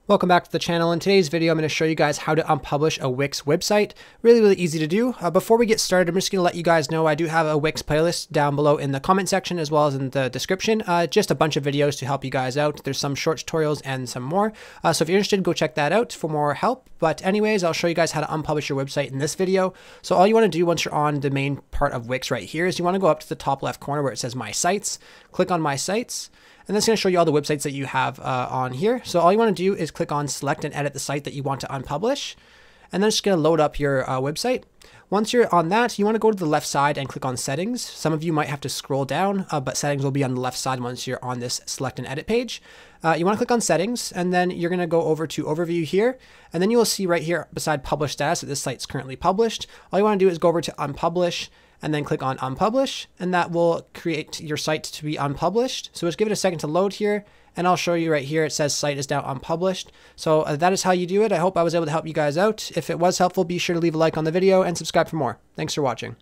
Welcome back to the channel. In today's video, I'm going to show you guys how to unpublish a Wix website. Really easy to do. Before we get started, I'm just going to let you guys know I do have a Wix playlist down below in the comment section as well as in the description. Just a bunch of videos to help you guys out. There's some short tutorials and some more. So if you're interested, go check that out for more help. But anyways, I'll show you guys how to unpublish your website in this video. So all you want to do once you're on the main part of Wix right here is you want to go up to the top left corner where it says My Sites. Click on My Sites. And that's going to show you all the websites that you have on here. So all you want to do is click on select and edit the site that you want to unpublish. And then it's going to load up your website. Once you're on that, you want to go to the left side and click on settings. Some of you might have to scroll down, but settings will be on the left side once you're on this select and edit page. You want to click on settings, and then you're going to go over to overview here. And then you will see right here beside publish status that this site's currently published. All you want to do is go over to unpublish and then click on unpublish, and that will create your site to be unpublished. So just give it a second to load here, and I'll show you right here. It says site is now unpublished. So that is how you do it. I hope I was able to help you guys out. If it was helpful, be sure to leave a like on the video and subscribe for more. Thanks for watching.